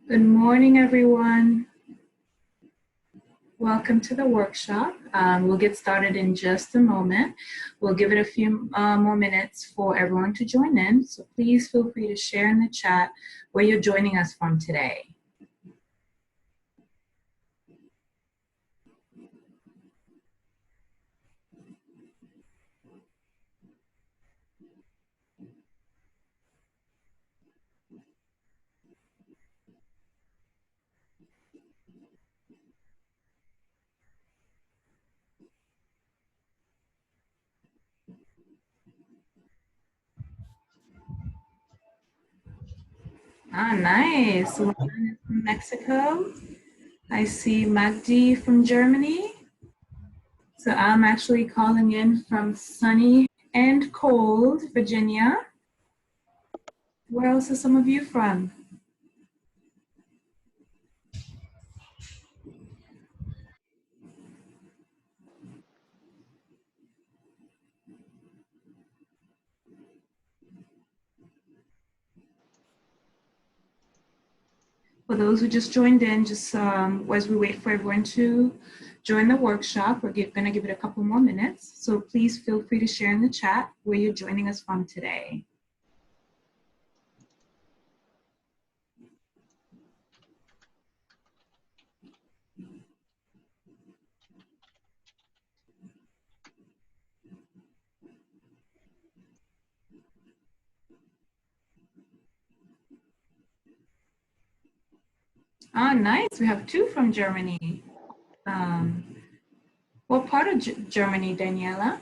Good morning, everyone. Welcome to the workshop. We'll get started in just a moment. We'll give it a few more minutes for everyone to join in. So please feel free to share in the chat where you're joining us from today. Ah, nice. One is from Mexico. I see Magdi from Germany. So I'm actually calling in from sunny and cold Virginia. Where else are some of you from? For those who just joined in, just as we wait for everyone to join the workshop, we're going to give it a couple more minutes. So please feel free to share in the chat where you're joining us from today. Oh, nice. We have two from Germany. What part of Germany, Daniela?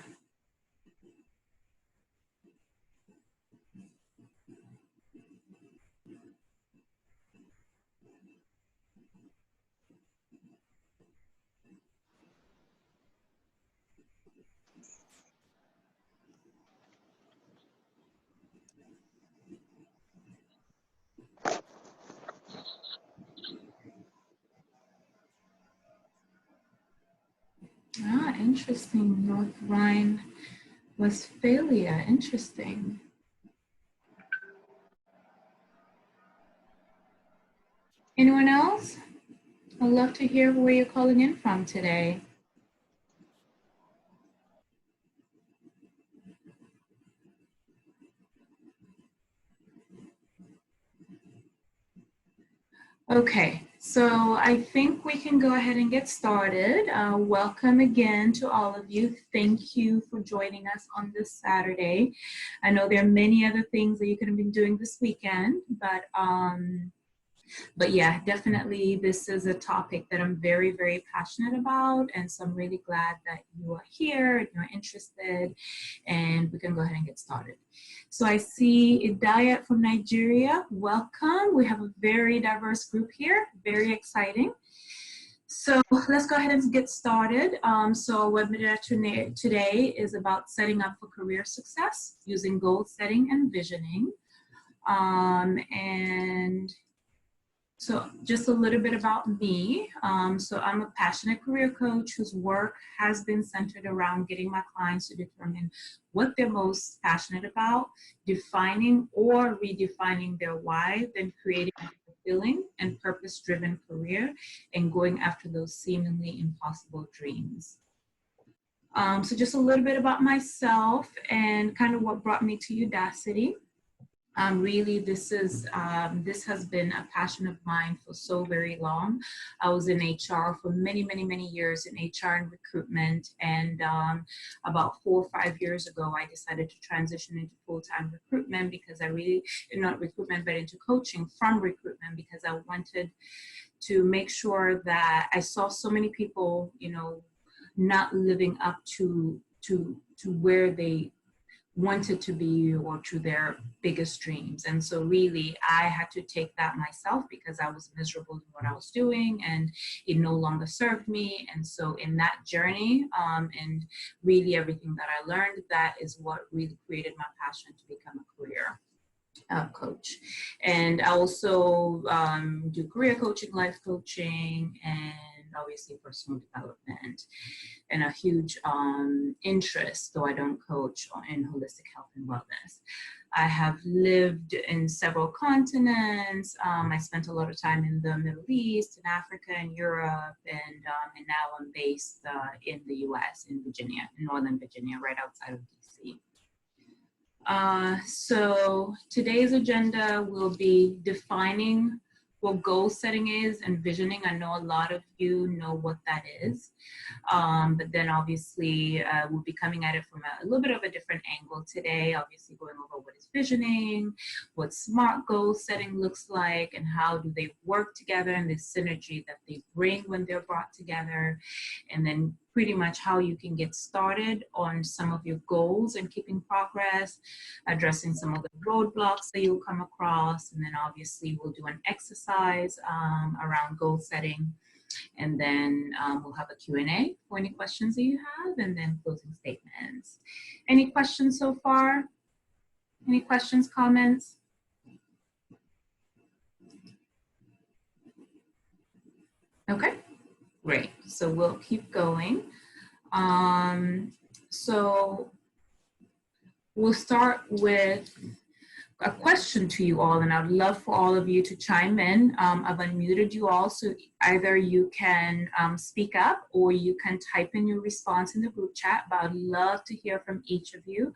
Ah, interesting. North Rhine-Westphalia. Interesting. Anyone else? I'd love to hear where you're calling in from today. Okay, so I think we can go ahead and get started. Welcome again to all of you. Thank you for joining us on this Saturday. I know there are many other things that you could have been doing this weekend, but yeah, definitely this is a topic that I'm very, very passionate about. And so I'm really glad that you are here and you're interested, and we can go ahead and get started. So I see Idayat from Nigeria. Welcome. We have a very diverse group here. Very exciting. So let's go ahead and get started. So webinar today is about setting up for career success using goal setting and visioning. And so just a little bit about me. So I'm a passionate career coach whose work has been centered around getting my clients to determine what they're most passionate about, defining or redefining their why, then creating a fulfilling and purpose-driven career and going after those seemingly impossible dreams. So just a little bit about myself and kind of what brought me to Udacity. Really, this has been a passion of mine for so very long. I was in HR for many, many, many years in HR and recruitment. And about 4 or 5 years ago, I decided to transition into full-time recruitment because I really, not recruitment, but into coaching from recruitment because I wanted to make sure that I saw so many people, you know, not living up to where they wanted to be or to their biggest dreams. And so really I had to take that myself because I was miserable in what I was doing and it no longer served me. And so in that journey and really everything that I learned, that is what really created my passion to become a career coach. And I also do career coaching, life coaching, and and obviously personal development, and a huge interest, though I don't coach, in holistic health and wellness. I have lived in several continents. I spent a lot of time in the Middle East, in Africa, and Europe, and now I'm based in the US, in Virginia, in Northern Virginia, right outside of DC. So today's agenda will be defining what goal setting is and visioning. I know a lot of you know what that is, but then obviously we'll be coming at it from a little bit of a different angle today, obviously going over what is visioning, what SMART goal setting looks like, and how do they work together, and the synergy that they bring when they're brought together, and then pretty much how you can get started on some of your goals and keeping progress, addressing some of the roadblocks that you'll come across, and then obviously we'll do an exercise around goal setting, and then we'll have a Q&A for any questions that you have, and then closing statements. Any questions so far? Any questions, comments? Okay, great. So we'll keep going. So we'll start with a question to you all, and I'd love for all of you to chime in. I've unmuted you all, so either you can speak up or you can type in your response in the group chat, but I'd love to hear from each of you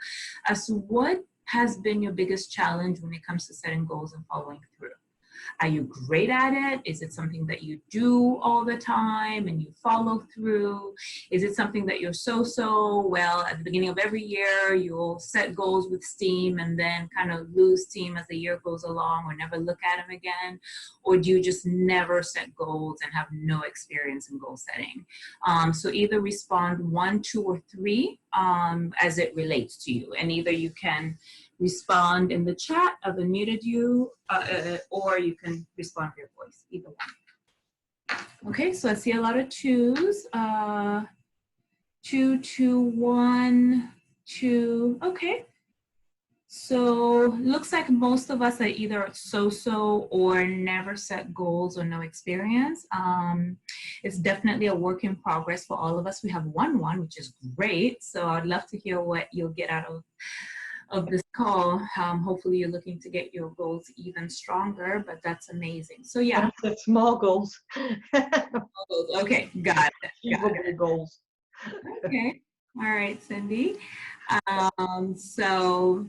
as to what has been your biggest challenge when it comes to setting goals and following through. Are you great at it? Is it something that you do all the time and you follow through? Is it something that you're so, well, at the beginning of every year, you'll set goals with steam and then kind of lose steam as the year goes along or never look at them again? Or do you just never set goals and have no experience in goal setting? So either respond 1, 2, or 3 as it relates to you. And either you can respond in the chat, I've unmuted you, or you can respond with your voice, either one. Okay, so I see a lot of 2s. 2, 2, 1, 2, okay. So looks like most of us are either so or never set goals or no experience. It's definitely a work in progress for all of us. We have 1, which is great. So I'd love to hear what you'll get out of this call. Hopefully you're looking to get your goals even stronger, but that's amazing. So yeah. Small goals. Okay, got it. Achievable goals. Okay, all right, Cindy. So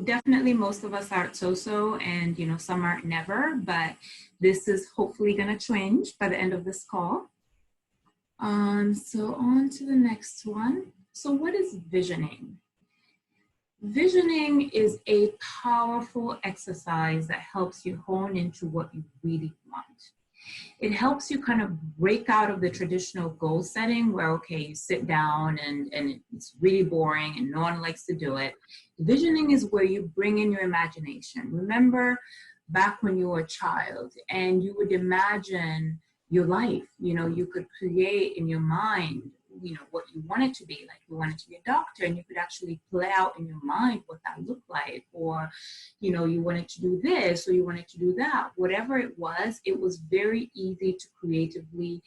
definitely most of us aren't so, and you know, some aren't never, but this is hopefully gonna change by the end of this call. So on to the next one. So what is visioning? Visioning is a powerful exercise that helps you hone into what you really want. It helps you kind of break out of the traditional goal setting where, okay, you sit down and it's really boring and no one likes to do it. Visioning is where you bring in your imagination. Remember back when you were a child and you would imagine your life, you know, you could create in your mind, you know, what you want it to be. Like you wanted to be a doctor and you could actually play out in your mind what that looked like, or you know, you wanted to do this or you wanted to do that. Whatever it was very easy to creatively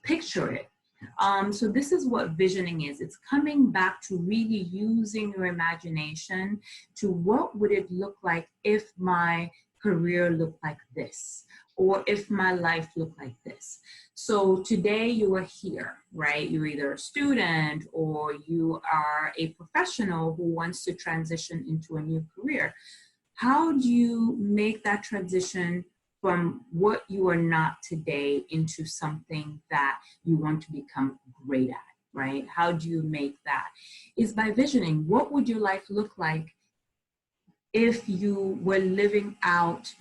picture it. So this is what visioning is. It's coming back to really using your imagination to what would it look like if my career looked like this, or if my life looked like this. So today you are here, right? You're either a student or you are a professional who wants to transition into a new career. How do you make that transition from what you are not today into something that you want to become great at, right? How do you make that? Is by visioning. What would your life look like if you were living out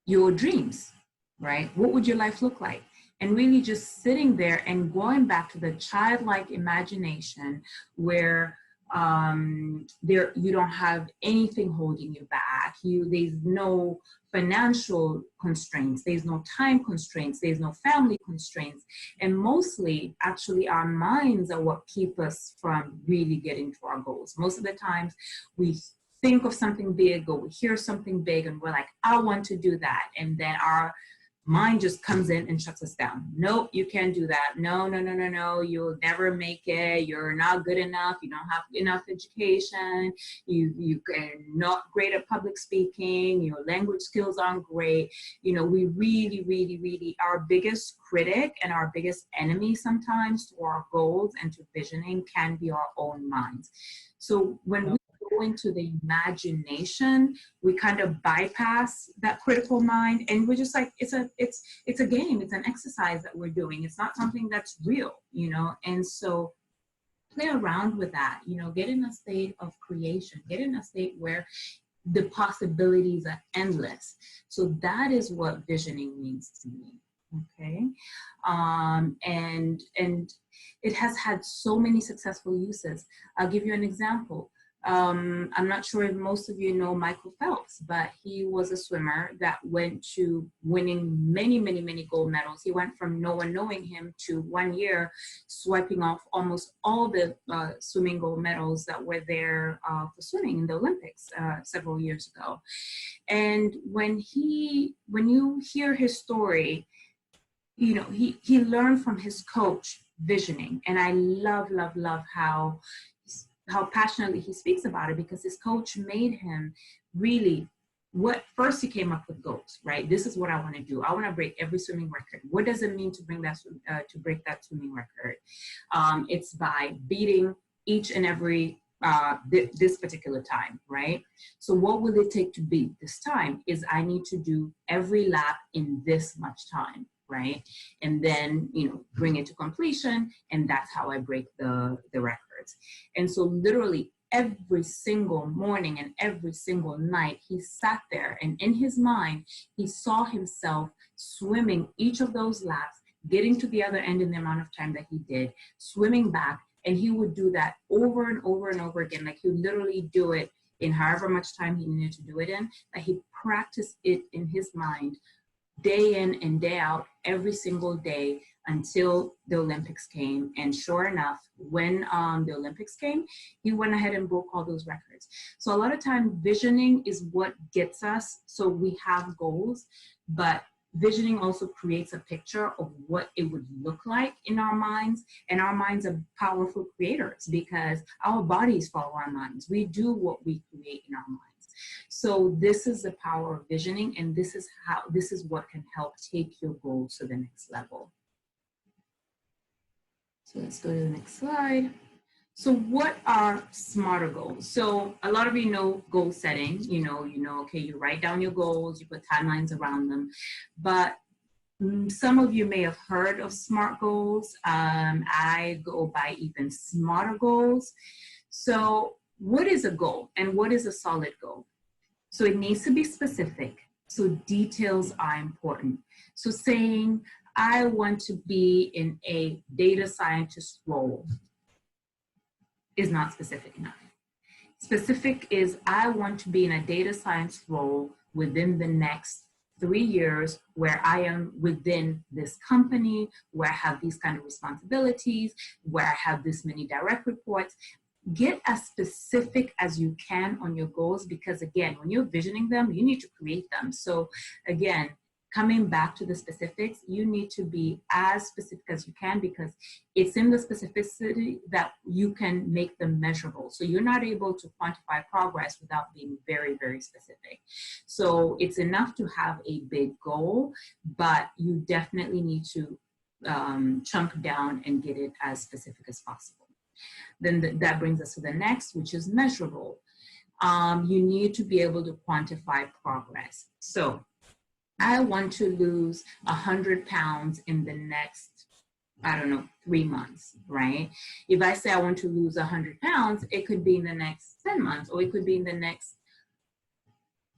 your dreams, right? What would your life look like? And really just sitting there and going back to the childlike imagination where you don't have anything holding you back. There's no financial constraints, there's no time constraints, there's no family constraints. And mostly, actually, our minds are what keep us from really getting to our goals. Most of the times we think of something big or we hear something big and we're like, I want to do that. And then our mind just comes in and shuts us down. Nope, you can't do that. No, no, no, no, no. You'll never make it. You're not good enough. You don't have enough education. You are not great at public speaking. Your language skills aren't great. You know, we really, really, really, our biggest critic and our biggest enemy sometimes to our goals and to visioning can be our own minds. So when we go into the imagination, we kind of bypass that critical mind, and we're just like, it's a game, it's an exercise that we're doing. It's not something that's real, you know. And so play around with that, you know, get in a state of creation, get in a state where the possibilities are endless. So that is what visioning means to me. Okay. And it has had so many successful uses. I'll give you an example. I'm not sure if most of you know Michael Phelps, but he was a swimmer that went to winning many, many, many gold medals. He went from no one knowing him to 1 year swiping off almost all the swimming gold medals that were there for swimming in the Olympics several years ago. And when you hear his story, you know, he learned from his coach visioning. And I love, love, love how passionately he speaks about it, because his coach made him really, first he came up with goals, right? This is what I want to do. I want to break every swimming record. What does it mean to break that swimming record? It's by beating each and every this particular time, right? So what will it take to beat this time is I need to do every lap in this much time, right? And then, you know, bring it to completion, and that's how I break the records. And so literally every single morning and every single night, he sat there, and in his mind, he saw himself swimming each of those laps, getting to the other end in the amount of time that he did, swimming back, and he would do that over and over and over again. Like, he would literally do it in however much time he needed to do it in, that he practiced it in his mind day in and day out, every single day, until the Olympics came. And sure enough, when the Olympics came, he went ahead and broke all those records. So a lot of time, visioning is what gets us. So we have goals, but visioning also creates a picture of what it would look like in our minds. And our minds are powerful creators, because our bodies follow our minds. We do what we create in our minds. So this is the power of visioning, and this is what can help take your goals to the next level. So let's go to the next slide. So what are SMARTer goals? So a lot of you know goal setting. You know, okay, you write down your goals, you put timelines around them, but some of you may have heard of SMART goals. I go by even SMARTer goals. So what is a goal and what is a solid goal? So it needs to be specific. So details are important. So saying, I want to be in a data scientist role is not specific enough. Specific is, I want to be in a data science role within the next 3 years, where I am within this company, where I have these kind of responsibilities, where I have this many direct reports. Get as specific as you can on your goals, because again, when you're visioning them, you need to create them. So again, coming back to the specifics, you need to be as specific as you can, because it's in the specificity that you can make them measurable. So you're not able to quantify progress without being very, very specific. So it's enough to have a big goal, but you definitely need to chunk down and get it as specific as possible. Then that brings us to the next, which is measurable. You need to be able to quantify progress. So I want to lose 100 pounds in the next, 3 months, right? If I say I want to lose 100 pounds, it could be in the next 10 months, or it could be in the next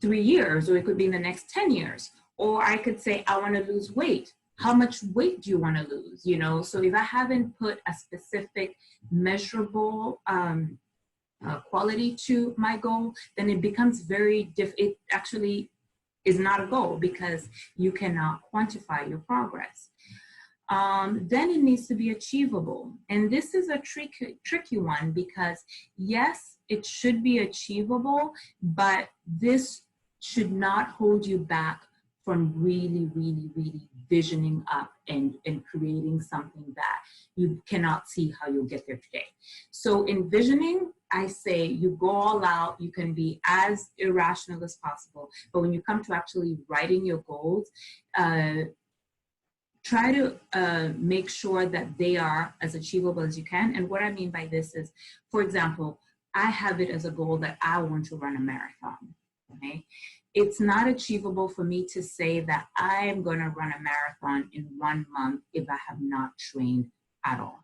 3 years, or it could be in the next 10 years. Or I could say, I want to lose weight. How much weight do you want to lose? You know, so if I haven't put a specific measurable quality to my goal, then it becomes it actually is not a goal, because you cannot quantify your progress. Then it needs to be achievable. And this is a tricky one, because yes, it should be achievable, but this should not hold you back from really, really, really visioning up and creating something that you cannot see how you'll get there today. So in visioning, I say you go all out, you can be as irrational as possible, but when you come to actually writing your goals, try to make sure that they are as achievable as you can. And what I mean by this is, for example, I have it as a goal that I want to run a marathon, okay? It's not achievable for me to say that I am going to run a marathon in 1 month if I have not trained at all.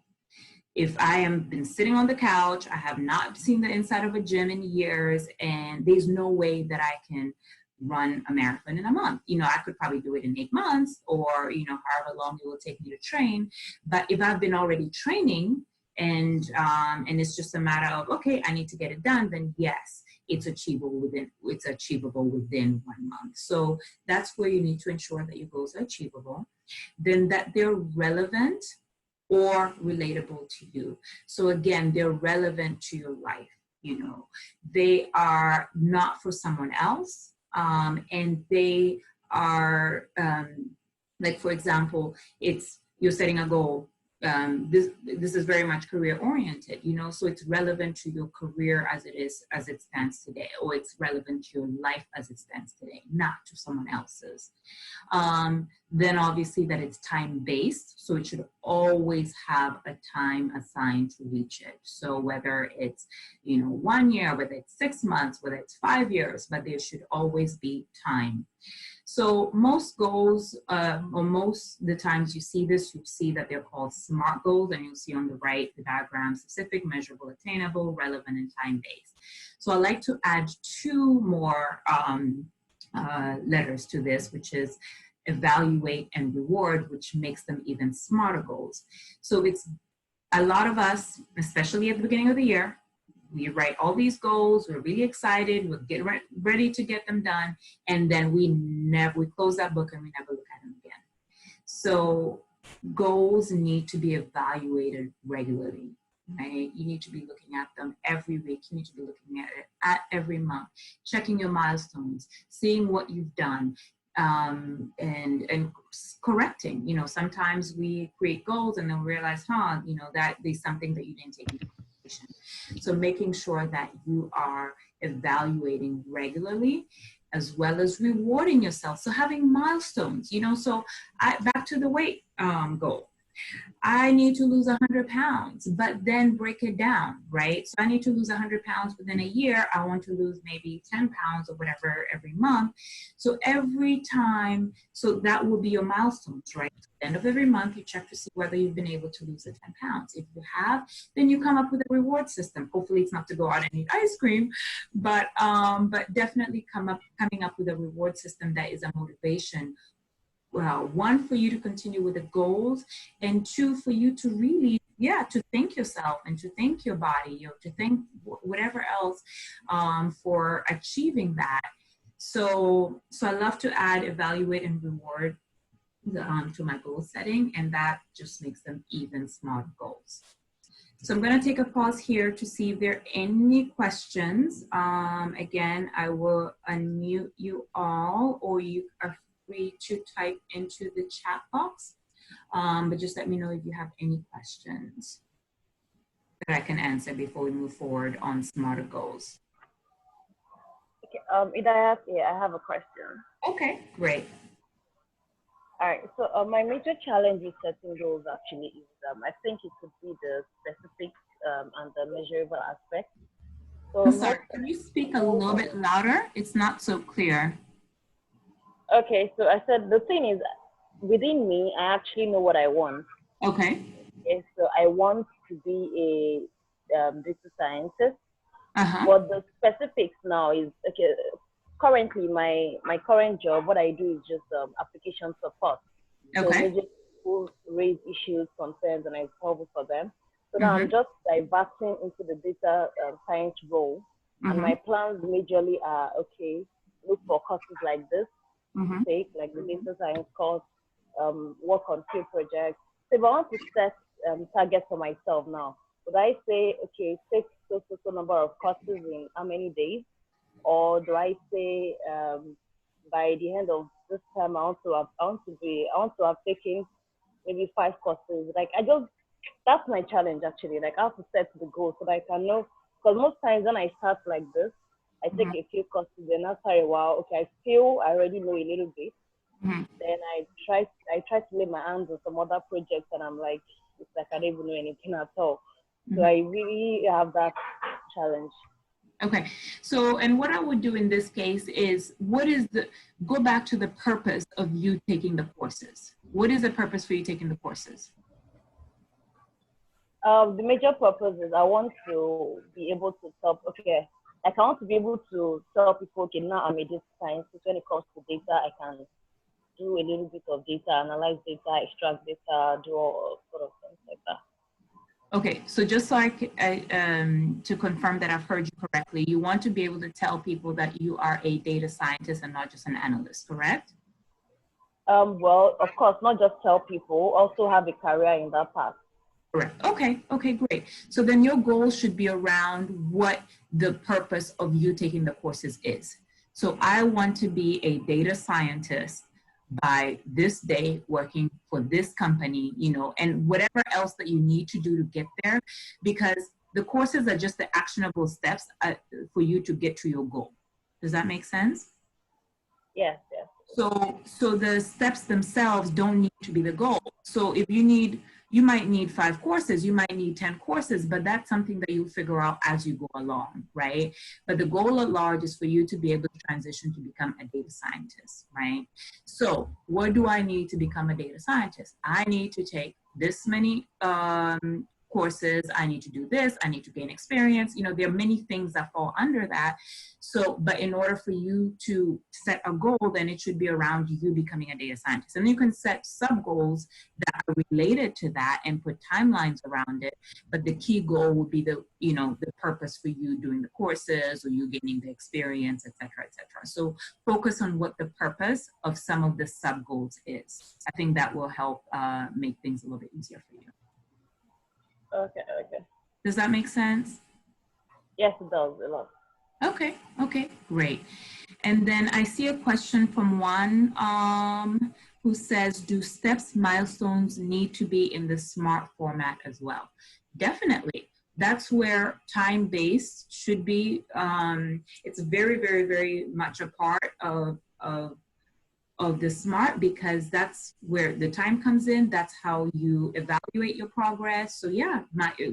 If I am been sitting on the couch, I have not seen the inside of a gym in years, and there's no way that I can run a marathon in a month. You know, I could probably do it in 8 months, or, you know, however long it will take me to train. But if I've been already training and it's just a matter of, okay, I need to get it done, then yes, it's achievable within 1 month. So that's where you need to ensure that your goals are achievable, then that they're relevant or relatable to you. So again, they're relevant to your life. You know, they are not for someone else, and they are like, for example, you're setting a goal. This is very much career oriented, you know, so it's relevant to your career as it stands today, or it's relevant to your life as it stands today, not to someone else's. Then obviously that it's time based, so it should always have a time assigned to reach it. So whether it's, you know, 1 year, whether it's 6 months, whether it's 5 years, but there should always be time. So most goals, or most the times you see this, you see that they're called SMART goals, and you'll see on the right the diagram: specific, measurable, attainable, relevant, and time-based. So I like to add 2 more letters to this, which is evaluate and reward, which makes them even smarter goals. So it's a lot of us, especially at the beginning of the year, we write all these goals, we're really excited, we're getting ready to get them done, and then we close that book and we never look at them again. So goals need to be evaluated regularly, right? You need to be looking at them every week. You need to be looking at it every month, checking your milestones, seeing what you've done, and correcting. You know, sometimes we create goals and then realize, you know, that there's something that you didn't take into consideration. So making sure that you are evaluating regularly, as well as rewarding yourself. So having milestones, you know, so back to the weight goal. I need to lose 100 pounds, but then break it down, right? So I need to lose 100 pounds within a year. I want to lose maybe 10 pounds or whatever every month. So every time, so that will be your milestones, right? At the end of every month, you check to see whether you've been able to lose the 10 pounds. If you have, then you come up with a reward system. Hopefully it's not to go out and eat ice cream, but definitely coming up with a reward system that is a motivation. Well, 1, for you to continue with the goals, and 2, for you to really, to thank yourself and to thank your body, or to thank whatever else for achieving that. So I love to add evaluate and reward to my goal setting, and that just makes them even smarter goals. So I'm going to take a pause here to see if there are any questions. Again, I will unmute you all, or you are free to type into the chat box, but just let me know if you have any questions that I can answer before we move forward on smarter goals. Okay, Idayat, I have a question. Okay, great. All right, so my major challenge with setting goals actually is, I think it could be the specific and the measurable aspect. So I'm sorry, can you speak a little bit louder? It's not so clear. Okay, so I said the thing is, within me, I actually know what I want. Okay. Okay, so I want to be a data scientist. But the specifics now is, okay, currently my current job, what I do is just application support. So major people raise issues, concerns, and I solve for them. So now I'm just diverting into the data science role. And my plans majorly are, okay, look for courses like this, take like the data science course, work on field projects. So if I want to set targets for myself now, would I say, okay, take so number of courses in how many days? Or do I say by the end of this time, I want to have taken maybe 5 courses. Like that's my challenge actually. Like I have to set the goal so that I can know. Because most times when I start like this, I take a few courses, and after a while, okay, I feel I already know a little bit. Then I try to lay my hands on some other projects, and I'm like, it's like I don't even know anything at all. So I really have that challenge. Okay, so, and what I would do in this case is, go back to the purpose of you taking the courses. What is the purpose for you taking the courses? The major purpose is I want to be able to tell, okay, like I want to be able to tell people, okay, now I'm a data scientist. When it comes to data, I can do a little bit of data, analyze data, extract data, do all sort of things like that. Okay, so just so to confirm that I've heard you correctly, you want to be able to tell people that you are a data scientist and not just an analyst, correct? Well, of course, not just tell people, also have a career in that path. Correct. Okay, great. So then your goal should be around what the purpose of you taking the courses is. So I want to be a data scientist by this day, working for this company, and whatever else that you need to do to get there, because the courses are just the actionable steps for you to get to your goal. Does that make sense? Yes. So the steps themselves don't need to be the goal. So if you might need 5 courses, you might need 10 courses, but that's something that you'll figure out as you go along, right? But the goal at large is for you to be able to transition to become a data scientist, right? So what do I need to become a data scientist? I need to take this many courses, I need to do this, I need to gain experience. There are many things that fall under that. So, but in order for you to set a goal, then it should be around you becoming a data scientist. And you can set sub goals that are related to that and put timelines around it. But the key goal would be the purpose for you doing the courses or you gaining the experience, et cetera, et cetera. So focus on what the purpose of some of the sub goals is. I think that will help make things a little bit easier for you. Okay. Does that make sense? Yes, it does a lot. Okay, great. And then I see a question from one who says, do steps milestones need to be in the SMART format as well? Definitely. That's where time-based should be. It's very, very, very much a part of the SMART, because that's where the time comes in. That's how you evaluate your progress. So yeah,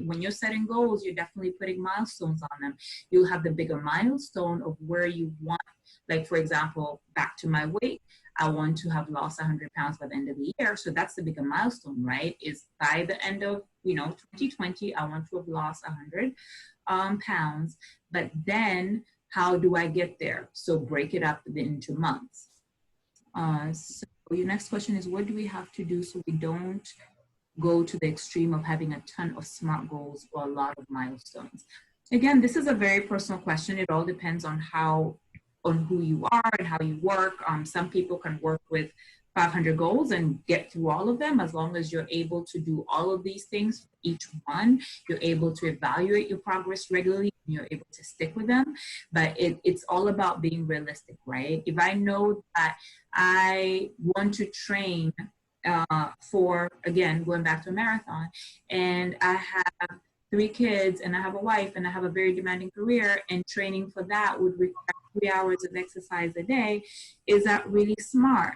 when you're setting goals, you're definitely putting milestones on them. You'll have the bigger milestone of where you want, like for example, back to my weight, I want to have lost 100 pounds by the end of the year. So that's the bigger milestone, right? Is by the end of 2020, I want to have lost 100 pounds. But then how do I get there? So break it up into months. So your next question is, what do we have to do so we don't go to the extreme of having a ton of SMART goals or a lot of milestones? Again, this is a very personal question. It all depends on who you are and how you work. Some people can work with 500 goals and get through all of them. As long as you're able to do all of these things, each one, you're able to evaluate your progress regularly, and you're able to stick with them. But it's all about being realistic, right? If I know that I want to train for, again, going back to a marathon, and I have 3 kids and I have a wife and I have a very demanding career, and training for that would require 3 hours of exercise a day, is that really smart?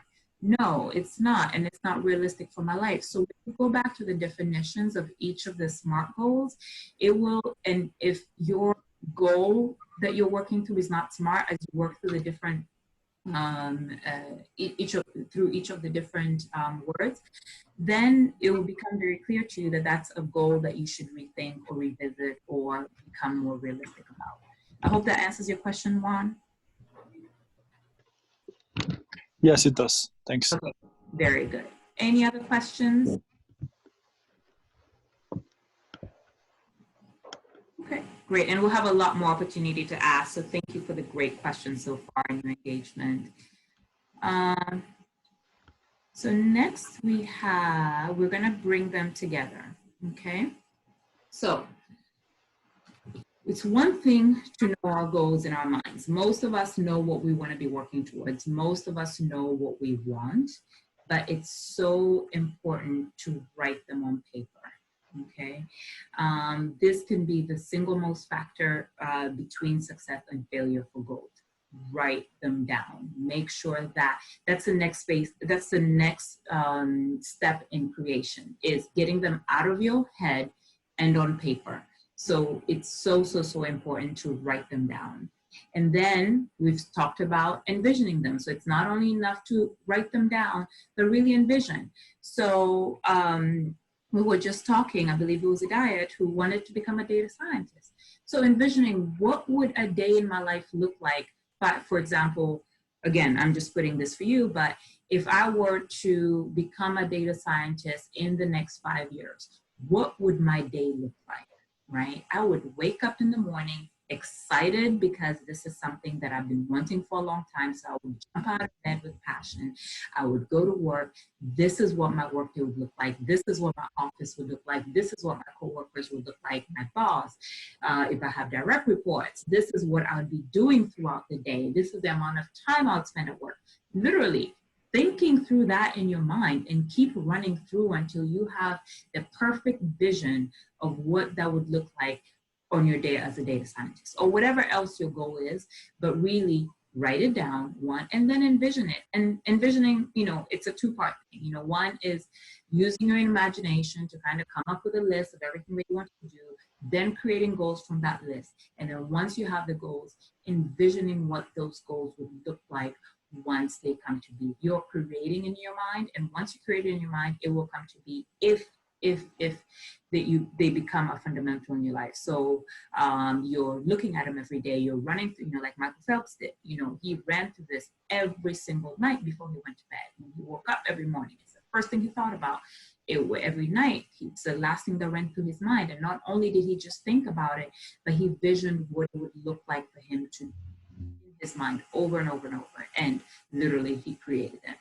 No, it's not, and it's not realistic for my life. So if you go back to the definitions of each of the SMART goals, it will, and if your goal that you're working through is not SMART, as you work through the different each of the different words, then it will become very clear to you that that's a goal that you should rethink or revisit or become more realistic about. I hope that answers your question, Juan. Yes, it does. Thanks. Okay, very good. Any other questions? Okay, great. And we'll have a lot more opportunity to ask. So thank you for the great questions so far and your engagement. So next we're going to bring them together. Okay. So It's one thing to know our goals in our minds. Most of us know what we want to be working towards. Most of us know what we want, but it's so important to write them on paper. Okay, this can be the single most factor between success and failure for goals. Write them down. Make sure that that's the next space. That's the next step in creation, is getting them out of your head and on paper. So it's so important to write them down. And then we've talked about envisioning them. So it's not only enough to write them down, but really envision. So we were just talking, I believe it was a guy who wanted to become a data scientist. So envisioning, what would a day in my life look like? But for example, again, I'm just putting this for you, but if I were to become a data scientist in the next 5 years, what would my day look like, right? I would wake up in the morning excited because this is something that I've been wanting for a long time. So I would jump out of bed with passion. I would go to work. This is what my workday would look like. This is what my office would look like. This is what my coworkers would look like, my boss. If I have direct reports, this is what I would be doing throughout the day. This is the amount of time I would spend at work. Literally thinking through that in your mind, and keep running through until you have the perfect vision of what that would look like on your day as a data scientist, or whatever else your goal is, but really write it down, one, and then envision it. And envisioning, it's a two-part thing. One is using your imagination to kind of come up with a list of everything that you want to do, then creating goals from that list. And then once you have the goals, envisioning what those goals would look like once they come to be. You're creating in your mind, and once you create it in your mind, it will come to be if they become a fundamental in your life. So you're looking at them every day, you're running through, like Michael Phelps did. He ran through this every single night before he went to bed. When he woke up every morning, it's the first thing he thought about. Every night, it's the last thing that ran through his mind. And not only did he just think about it, but he visioned what it would look like for him to in his mind over and over and over. And literally, he created it.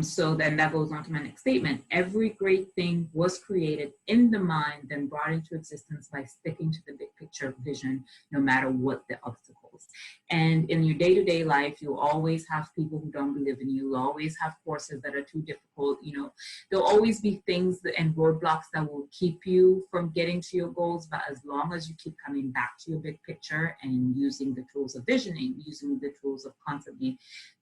So then that goes on to my next statement. Every great thing was created in the mind, then brought into existence by sticking to the big picture vision, no matter what the obstacles. And in your day-to-day life, you'll always have people who don't believe in you. You'll always have courses that are too difficult. There'll always be things and roadblocks that will keep you from getting to your goals. But as long as you keep coming back to your big picture and using the tools of visioning, using the tools of constantly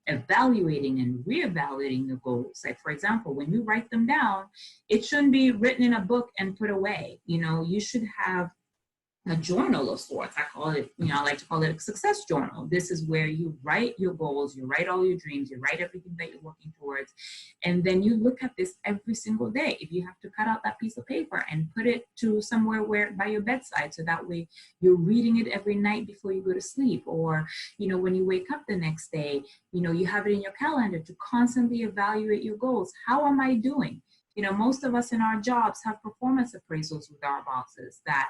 evaluating and reevaluating the goals. Like, for example, when you write them down, it shouldn't be written in a book and put away. You should have a journal of sorts. I like to call it a success journal. This is where you write your goals, you write all your dreams, you write everything that you're working towards, and then you look at this every single day. If you have to cut out that piece of paper and put it to somewhere where by your bedside, so that way you're reading it every night before you go to sleep, or when you wake up the next day, you have it in your calendar to constantly evaluate your goals. How am I doing? Most of us in our jobs have performance appraisals with our bosses that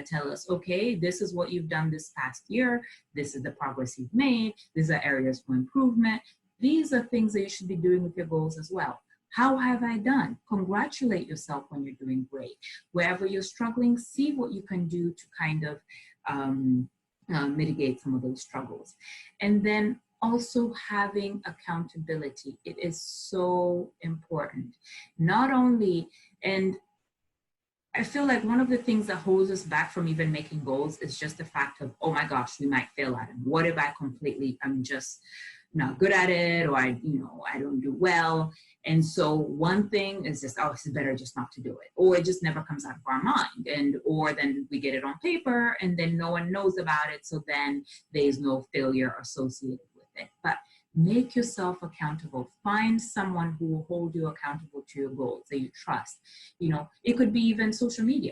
tell us, okay, this is what you've done this past year. This is the progress you've made. These are areas for improvement. These are things that you should be doing with your goals as well. How have I done? Congratulate yourself when you're doing great. Wherever you're struggling, see what you can do to kind of mitigate some of those struggles. And then also having accountability. It is so important. Not only, and I feel like one of the things that holds us back from even making goals is just the fact of, oh my gosh, we might fail at it. What if I'm just not good at it, or I don't do well. And so one thing is just, oh, it's better just not to do it. Or it just never comes out of our mind. Or then we get it on paper and then no one knows about it. So then there's no failure associated with it. But make yourself accountable. Find someone who will hold you accountable to your goals that you trust. It could be even social media.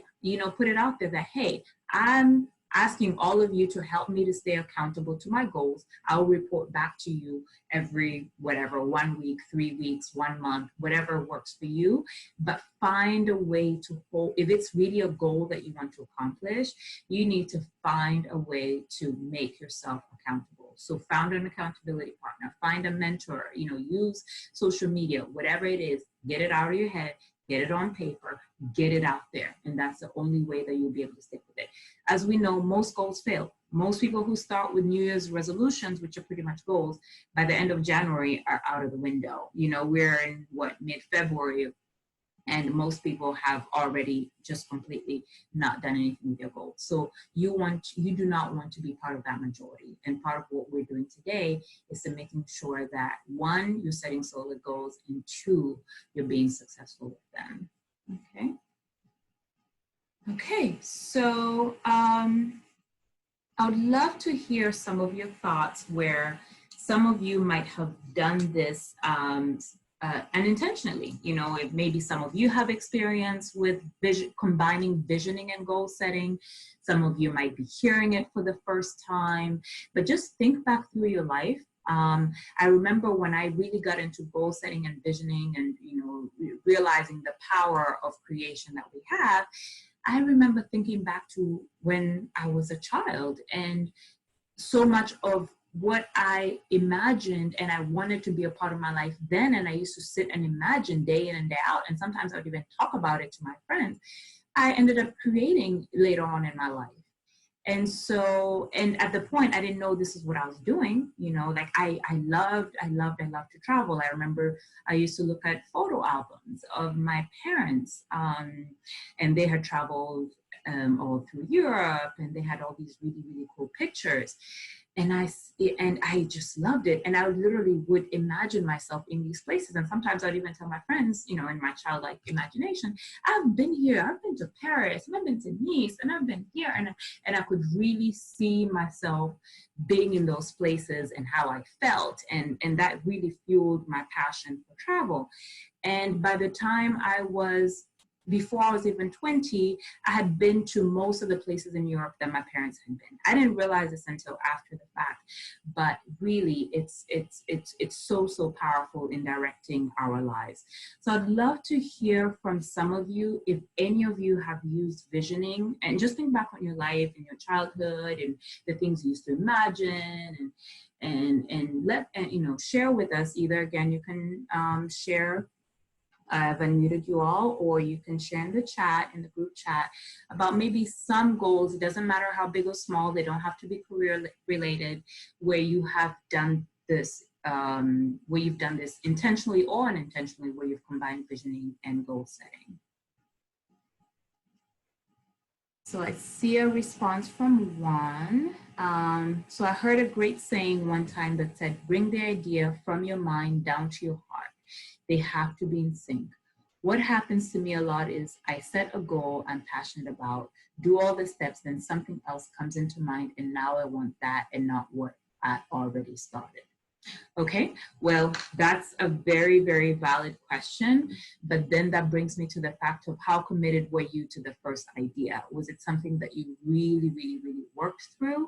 Put it out there that, hey, I'm asking all of you to help me to stay accountable to my goals. I'll report back to you every 1 week, 3 weeks, 1 month, whatever works for you. But find a way to hold, if it's really a goal that you want to accomplish, you need to find a way to make yourself accountable. So found an accountability partner, find a mentor, use social media, whatever it is, get it out of your head, get it on paper, get it out there. And that's the only way that you'll be able to stick with with it. As we know, most goals fail. Most people who start with New Year's resolutions, which are pretty much goals, by the end of January are out of the window. You know, we're in what, mid-February, and most people have already just completely not done anything with their goals. So you do not want to be part of that majority. And part of what we're doing today is to making sure that, one, you're setting solid goals, and two, you're being successful with them. Okay. Okay, so I would love to hear some of your thoughts where some of you might have done this unintentionally. You know, if maybe some of you have experience with combining visioning and goal setting. Some of you might be hearing it for the first time, but just think back through your life. I remember when I really got into goal setting and visioning and, you know, realizing the power of creation that we have, I remember thinking back to when I was a child, and so much of what I imagined and I wanted to be a part of my life then, and I used to sit and imagine day in and day out, and sometimes I would even talk about it to my friends, I ended up creating later on in my life. And so, and at the point, I didn't know this is what I was doing, you know, like I loved to travel. I remember I used to look at photo albums of my parents, and they had traveled all through Europe, and they had all these really, really cool pictures. And I just loved it. And I literally would imagine myself in these places. And sometimes I'd even tell my friends, you know, in my childlike imagination, I've been here, I've been to Paris, and I've been to Nice, and I've been here. And I could really see myself being in those places and how I felt. And that really fueled my passion for travel. And by the time before I was even 20, I had been to most of the places in Europe that my parents had been. I didn't realize this until after the fact, but really it's so powerful in directing our lives. So I'd love to hear from some of you, if any of you have used visioning, and just think back on your life and your childhood and the things you used to imagine, and you know, share with us. Either, again, you can share, I've unmuted you all, or you can share in the chat, in the group chat, about maybe some goals. It doesn't matter how big or small, they don't have to be career related, where you have done this, where you've done this intentionally or unintentionally, where you've combined visioning and goal setting. So I see a response from Juan. So I heard a great saying one time that said, bring the idea from your mind down to your heart. They have to be in sync. What happens to me a lot is I set a goal I'm passionate about, do all the steps, then something else comes into mind, and now I want that and not what I already started. Okay, well, that's a very, very valid question. But then that brings me to the fact of how committed were you to the first idea? Was it something that you really, really, really worked through?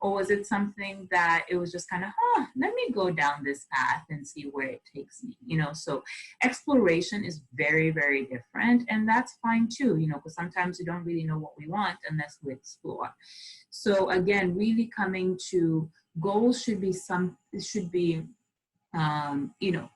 Or was it something that it was just kind of, let me go down this path and see where it takes me, you know? So exploration is very, very different, and that's fine too, you know, because sometimes we don't really know what we want unless we explore. So again, really coming to goals should be you know,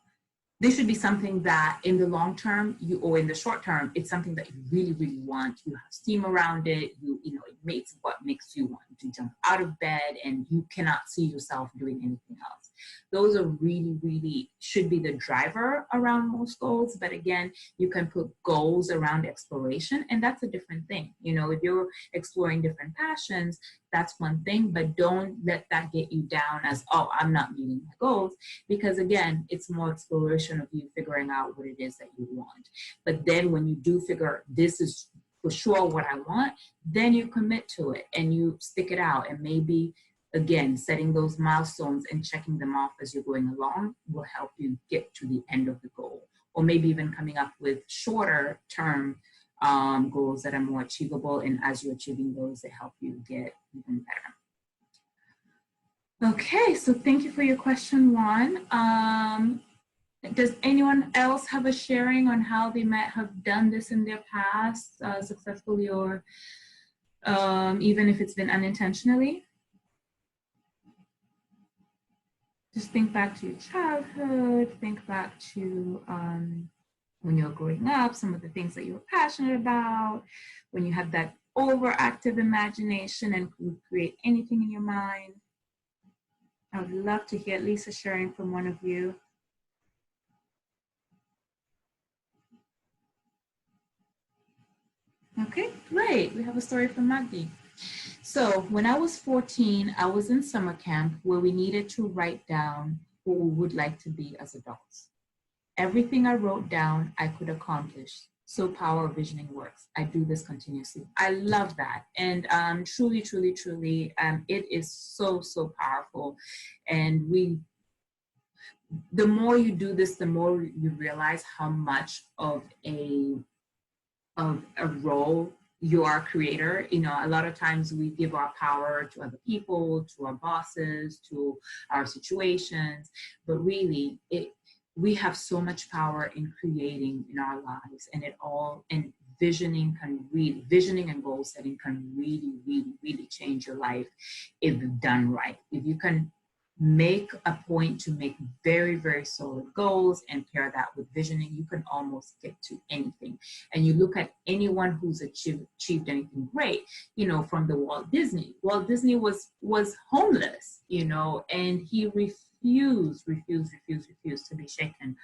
this should be something that in the long term, or in the short term, it's something that you really, really want. You have steam around it. You know, it makes what makes you want to jump out of bed, and you cannot see yourself doing anything else. Those are really, really should be the driver around most goals. But again, you can put goals around exploration, and that's a different thing. You know, if you're exploring different passions, that's one thing, but don't let that get you down as, oh, I'm not meeting my goals, because again, it's more exploration of you figuring out what it is that you want. But then when you do figure this is for sure what I want, then you commit to it and you stick it out. And maybe, again, setting those milestones and checking them off as you're going along will help you get to the end of the goal. Or maybe even coming up with shorter term goals that are more achievable, and as you're achieving those, they help you get even better. Okay, so thank you for your question, Juan. Does anyone else have a sharing on how they might have done this in their past successfully, or even if it's been unintentionally? Just think back to your childhood, think back to when you were growing up, some of the things that you were passionate about, when you had that overactive imagination and create anything in your mind? I would love to hear at least a sharing from one of you. Okay, great. We have a story from Magdi. So when I was 14, I was in summer camp where we needed to write down who we would like to be as adults. Everything I wrote down, I could accomplish. So power of visioning works. I do this continuously. I love that. And truly, truly, truly, it is so, so powerful. And the more you do this, the more you realize how much of a role you are a creator. You know, a lot of times we give our power to other people, to our bosses, to our situations, but really we have so much power in creating in our lives, and visioning and goal setting can really, really, really change your life if done right. If you can make a point to make very, very solid goals and pair that with visioning, you can almost get to anything. And you look at anyone who's achieved anything great, you know, from the Walt Disney was homeless, you know, and he refused to be shaken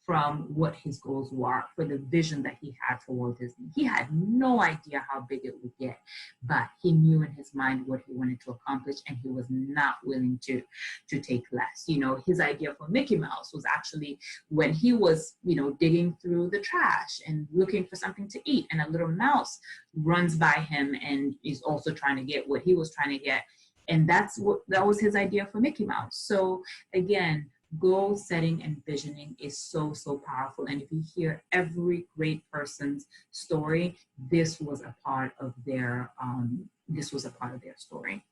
from what his goals were, for the vision that he had for Walt Disney. He had no idea how big it would get, but he knew in his mind what he wanted to accomplish, and he was not willing to take less. You know, his idea for Mickey Mouse was actually when he was, you know, digging through the trash and looking for something to eat, and a little mouse runs by him and is also trying to get what he was trying to get. And that was his idea for Mickey Mouse. So again, goal setting and visioning is so, so powerful. And if you hear every great person's story, this was a part of their story.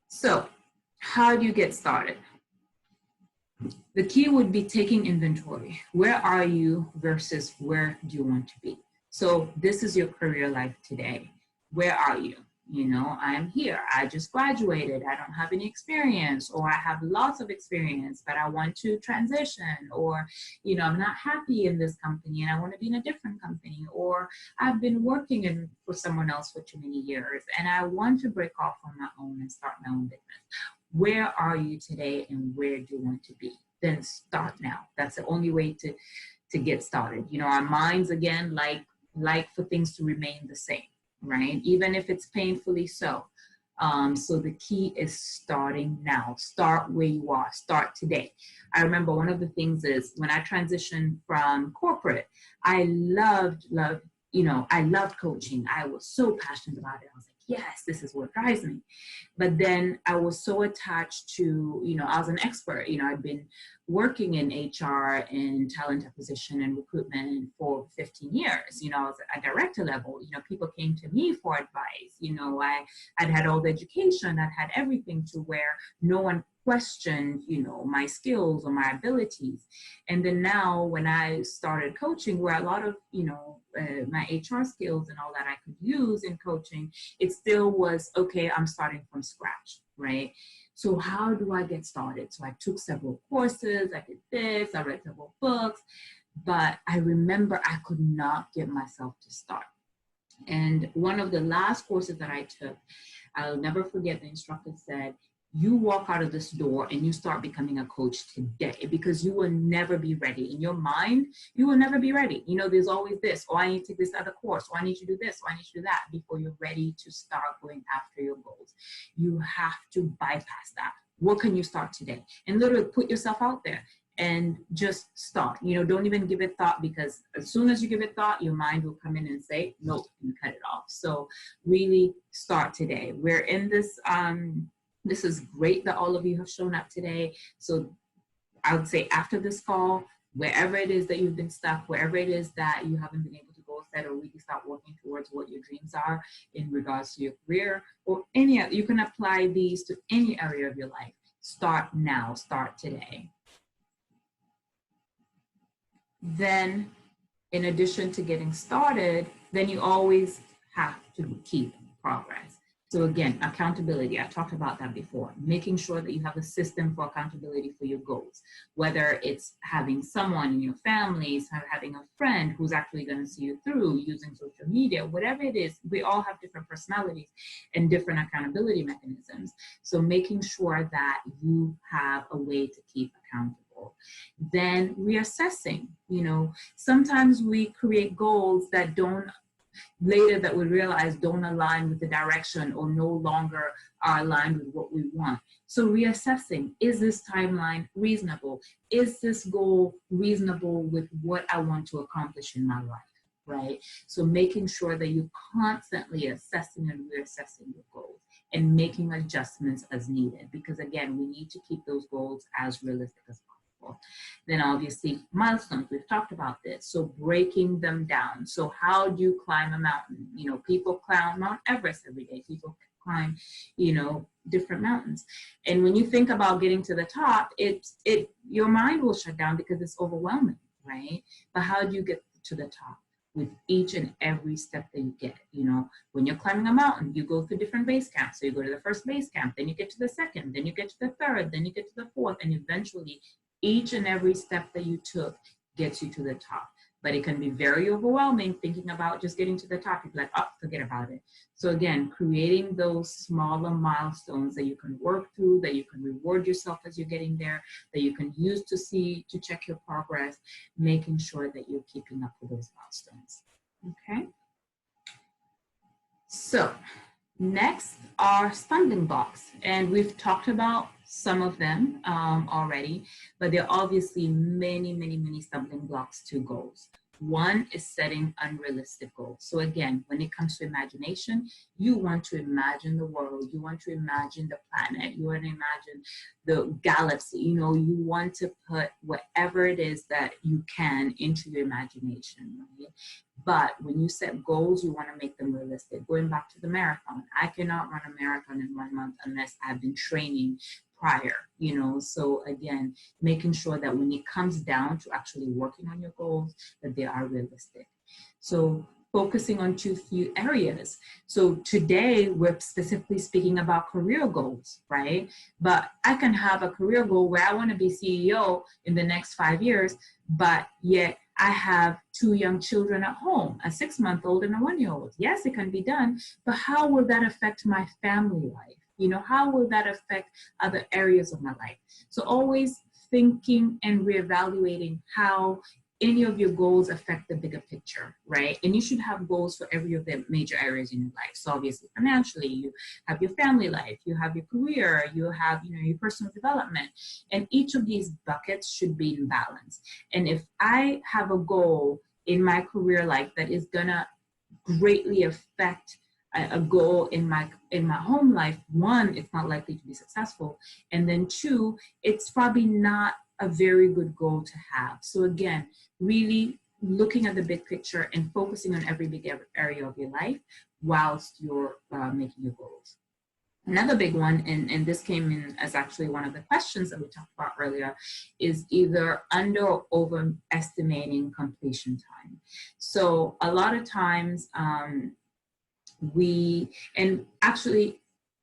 So how do you get started? The key would be taking inventory. Where are you versus where do you want to be? So this is your career life today. Where are you? You know, I'm here. I just graduated. I don't have any experience, or I have lots of experience, but I want to transition, or, you know, I'm not happy in this company and I want to be in a different company, or I've been working for someone else for too many years and I want to break off on my own and start my own business. Where are you today and where do you want to be? Then start now. That's the only way to get started. You know, our minds, again, like for things to remain the same, right? Even if it's painfully so. So the key is starting now. Start where you are. Start today. I remember one of the things is when I transitioned from corporate, I loved coaching. I was so passionate about it. I was like, yes, this is what drives me. But then I was so attached to, you know, I was an expert. You know, I'd been working in HR and talent acquisition and recruitment for 15 years. You know, I was at director level. You know, people came to me for advice. You know, I'd had all the education. I'd had everything to where no one questioned, you know, my skills or my abilities. And then now when I started coaching, where a lot of, you know, my HR skills and all that I could use in coaching, it still was, okay, I'm starting from scratch, right? So how do I get started? So I took several courses, I did this, I read several books, but I remember I could not get myself to start. And one of the last courses that I took, I'll never forget, the instructor said, you walk out of this door and you start becoming a coach today, because you will never be ready. In your mind, you will never be ready. You know, there's always this, oh, I need to take this other course, or I need to do this, or I need to do that before you're ready to start going after your goals. You have to bypass that. What can you start today? And literally put yourself out there and just start. You know, don't even give it thought, because as soon as you give it thought, your mind will come in and say, nope, and cut it off. So really start today. We're in this, this is great that all of you have shown up today. So I would say after this call, wherever it is that you've been stuck, wherever it is that you haven't been able to goal set or really start working towards what your dreams are in regards to your career or any other, you can apply these to any area of your life. Start now, start today. Then in addition to getting started, then you always have to keep progress. So again, accountability, I talked about that before, making sure that you have a system for accountability for your goals, whether it's having someone in your families, having a friend who's actually going to see you through, using social media, whatever it is. We all have different personalities and different accountability mechanisms. So making sure that you have a way to keep accountable. Then reassessing, sometimes we create goals that later that we realize don't align with the direction or no longer are aligned with what we want. So reassessing, is this timeline reasonable? Is this goal reasonable with what I want to accomplish in my life, right? So making sure that you're constantly assessing and reassessing your goals and making adjustments as needed, because again, we need to keep those goals as realistic as possible. Then obviously milestones, we've talked about this. So breaking them down. So how do you climb a mountain? People climb Mount Everest every day. People climb, different mountains. And when you think about getting to the top, your mind will shut down because it's overwhelming, right? But how do you get to the top? With each and every step that you get. When you're climbing a mountain, you go through different base camps. So you go to the first base camp, then you get to the second, then you get to the third, then you get to the fourth, and eventually each and every step that you took gets you to the top. But it can be very overwhelming thinking about just getting to the top. You're like, oh, forget about it. So again, creating those smaller milestones that you can work through, that you can reward yourself as you're getting there, that you can use to check your progress, making sure that you're keeping up with those milestones. Okay. So next are stumbling blocks, and we've talked about some of them already, but there are obviously many, many, many stumbling blocks to goals. One is setting unrealistic goals. So again, when it comes to imagination, you want to imagine the world, you want to imagine the planet, you want to imagine the galaxy, you want to put whatever it is that you can into your imagination, right? But when you set goals, you want to make them realistic. Going back to the marathon, I cannot run a marathon in 1 month unless I've been training prior, so again, making sure that when it comes down to actually working on your goals, that they are realistic. So focusing on two few areas. So today we're specifically speaking about career goals, right? But I can have a career goal where I want to be CEO in the next 5 years, but yet I have 2 young children at home, a 6-month-old and a 1-year-old. Yes, it can be done, but how will that affect my family life? How will that affect other areas of my life? So always thinking and reevaluating how any of your goals affect the bigger picture, right? And you should have goals for every of the major areas in your life. So obviously financially, you have your family life, you have your career, you have your personal development, and each of these buckets should be in balance. And if I have a goal in my career life that is gonna greatly affect a goal in my home life, 1, it's not likely to be successful, and then 2, it's probably not a very good goal to have. So again, really looking at the big picture and focusing on every big area of your life whilst you're making your goals. Another big one, and this came in as actually one of the questions that we talked about earlier, is either under or overestimating completion time. So a lot of times,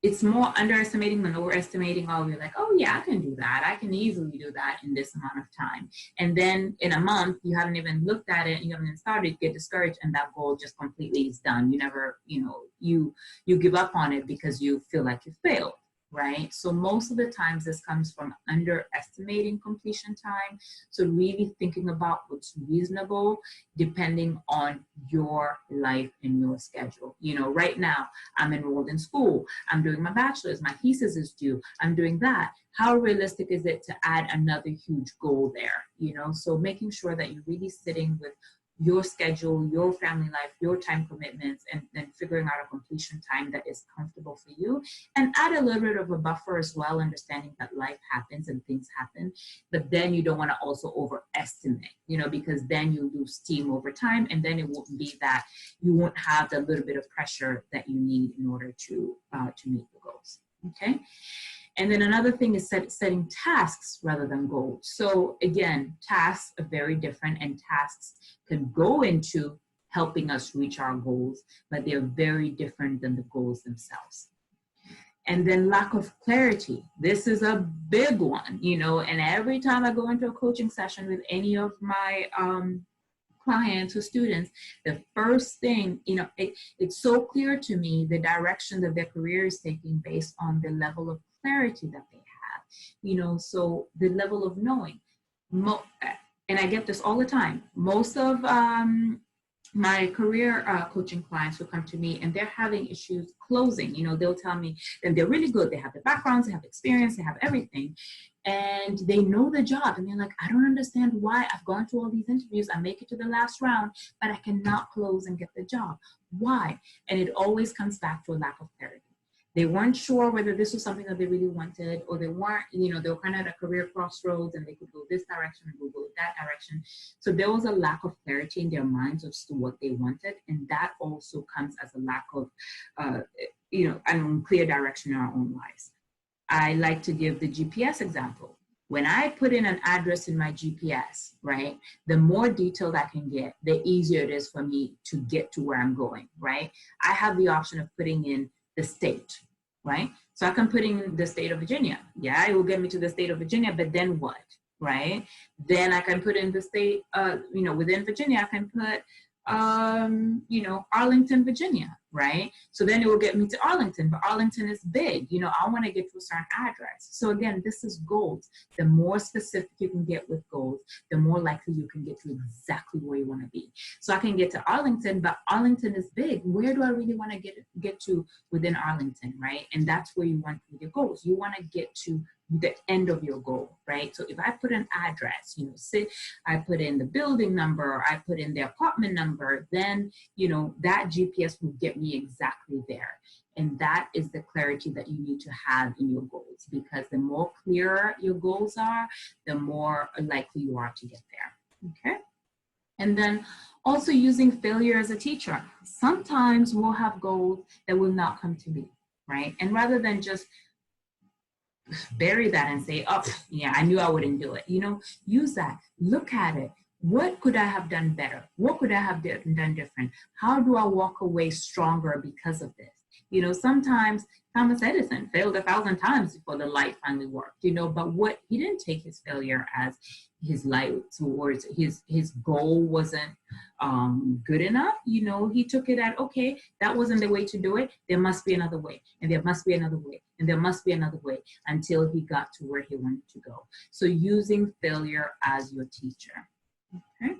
it's more underestimating than overestimating. We're like, oh yeah, I can do that. I can easily do that in this amount of time. And then in a month, you haven't even looked at it, you haven't even started, get discouraged, and that goal just completely is done. You never, you give up on it because you feel like you failed, right? So most of the times this comes from underestimating completion time. So really thinking about what's reasonable depending on your life and your schedule. Right now I'm enrolled in school, I'm doing my bachelor's, my thesis is due, I'm doing that. How realistic is it to add another huge goal there? So making sure that you're really sitting with your schedule, your family life, your time commitments, and then figuring out a completion time that is comfortable for you. And add a little bit of a buffer as well, understanding that life happens and things happen, but then you don't want to also overestimate, because then you lose steam over time, and then it won't be that you won't have the little bit of pressure that you need in order to meet the goals, okay? And then another thing is setting tasks rather than goals. So again, tasks are very different, and tasks can go into helping us reach our goals, but they're very different than the goals themselves. And then lack of clarity. This is a big one, you know, and every time I go into a coaching session with any of my clients or students, the first thing, you know, it's so clear to me the direction that their career is taking based on the level of clarity that they have, you know, so the level of knowing. And I get this all the time. Most of my career coaching clients will come to me and they're having issues closing. You know, they'll tell me that they're really good. They have the backgrounds, they have experience, they have everything. And they know the job. And they're like, I don't understand why I've gone through all these interviews. I make it to the last round, but I cannot close and get the job. Why? And it always comes back to a lack of clarity. They weren't sure whether this was something that they really wanted, or they weren't, you know, they were kind of at a career crossroads and they could go this direction or go that direction. So there was a lack of clarity in their minds as to what they wanted. And that also comes as a lack of, you know, an unclear direction in our own lives. I like to give the GPS example. When I put in an address in my GPS, right, the more detailed I can get, the easier it is for me to get to where I'm going, right? I have the option of putting in the state, right? So I can put in the state of Virginia. Yeah, it will get me to the state of Virginia, but then what, right? Then I can put in the state, you know, within Virginia, I can put, you know, Arlington, Virginia, right? So then it will get me to Arlington, but Arlington is big. You know, I want to get to a certain address. So again, this is goals. The more specific you can get with goals, the more likely you can get to exactly where you want to be. So I can get to Arlington, but Arlington is big. Where do I really want to get to within Arlington, right? And that's where you want with your goals. You want to get to the end of your goal, right? So if I put an address, you know, say I put in the building number, I put in the apartment number, then, you know, that GPS will get me exactly there. And that is the clarity that you need to have in your goals, because the more clearer your goals are, the more likely you are to get there, okay? And then also using failure as a teacher. Sometimes we'll have goals that will not come to be, right? And rather than just bury that and say, oh, yeah, I knew I wouldn't do it. You know, use that, look at it. What could I have done better? What could I have done different? How do I walk away stronger because of this? You know, sometimes Thomas Edison failed 1,000 times before the light finally worked, you know, but what he didn't take his failure as his light towards his goal wasn't good enough. You know, he took it at, okay, that wasn't the way to do it. There must be another way, and there must be another way, and there must be another way, until he got to where he wanted to go. So using failure as your teacher. Okay.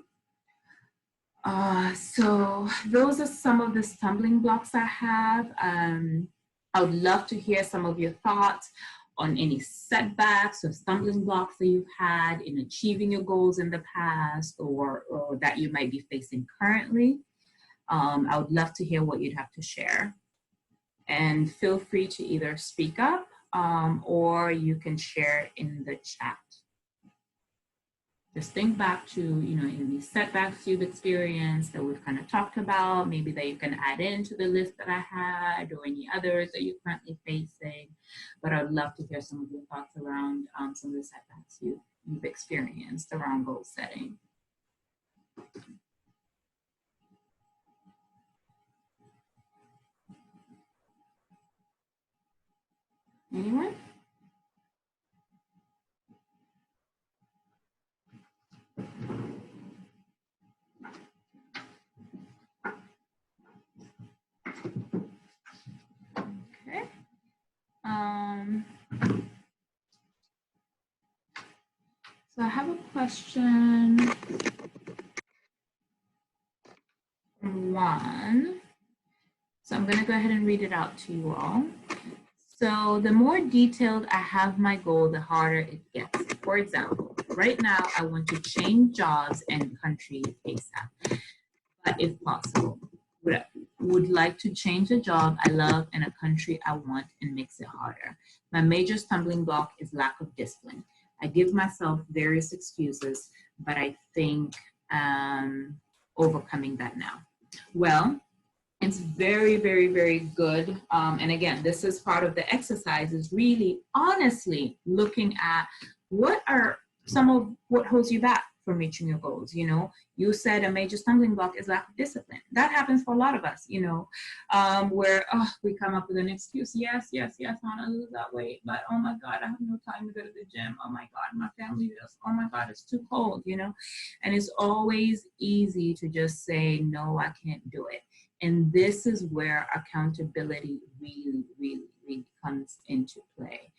So those are some of the stumbling blocks I have. I would love to hear some of your thoughts on any setbacks or stumbling blocks that you've had in achieving your goals in the past, or that you might be facing currently. I would love to hear what you'd have to share. And feel free to either speak up or you can share in the chat. Just think back to, you know, any setbacks you've experienced that we've kind of talked about, maybe that you can add into the list that I had, or any others that you're currently facing. But I'd love to hear some of your thoughts around some of the setbacks you've experienced around goal setting. Anyone? Okay. So I have a question from Juan. So I'm going to go ahead and read it out to you all. So the more detailed I have my goal, the harder it gets. For example, right now I want to change jobs and country ASAP. But if possible, would like to change a job I love and a country I want, and makes it harder. My major stumbling block is lack of discipline. I give myself various excuses, but I think overcoming that now. Well, it's very, very, very good. And again, this is part of the exercise, is really honestly looking at what are some of what holds you back from reaching your goals. You know, you said a major stumbling block is lack of discipline. That happens for a lot of us, you know, where we come up with an excuse. Yes, I want to lose that weight, but oh my God, I have no time to go to the gym. Oh my God, my family just, oh my God, it's too cold, you know. And it's always easy to just say, no, I can't do it. And this is where accountability really comes into play.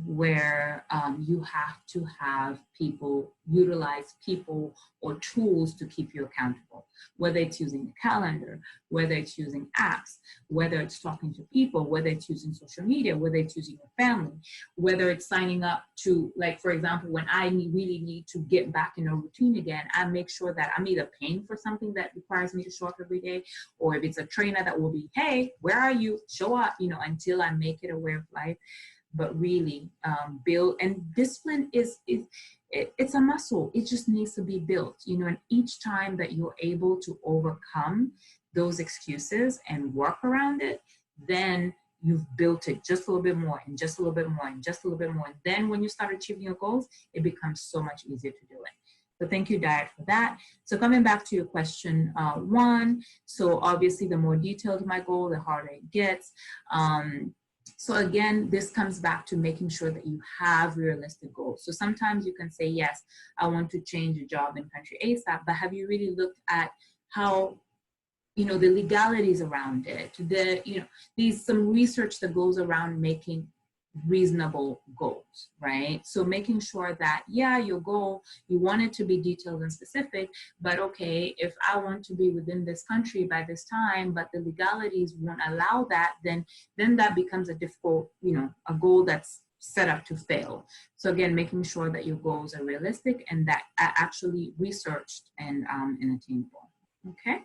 Where you have to have people, utilize people or tools to keep you accountable, whether it's using a calendar, whether it's using apps, whether it's talking to people, whether it's using social media, whether it's using your family, whether it's signing up to, like, for example, when I really need to get back in a routine again, I make sure that I'm either paying for something that requires me to show up every day, or if it's a trainer that will be, hey, where are you? Show up, you know, until I make it a way of life. But really build, and discipline it's a muscle. It just needs to be built, you know, and each time that you're able to overcome those excuses and work around it, then you've built it just a little bit more and just a little bit more and just a little bit more. And then when you start achieving your goals, it becomes so much easier to do it. So thank you, Diet, for that. So coming back to your question one, so obviously the more detailed my goal, the harder it gets. So again, this comes back to making sure that you have realistic goals. So sometimes you can say, yes, I want to change a job in country ASAP, but have you really looked at how, you know, the legalities around it, some research that goes around making reasonable goals, right? So making sure that, yeah, your goal, you want it to be detailed and specific, but okay, if I want to be within this country by this time, but the legalities won't allow that, then that becomes a difficult, you know, a goal that's set up to fail. So again, making sure that your goals are realistic and that are actually researched and attainable. Okay.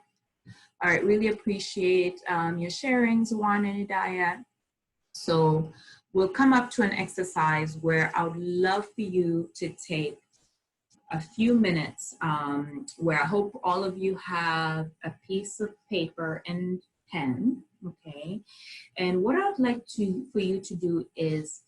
All right. Really appreciate your sharing, Zawan and Hidayat. So we'll come up to an exercise where I would love for you to take a few minutes, where I hope all of you have a piece of paper and pen, okay? And what I'd like for you to do is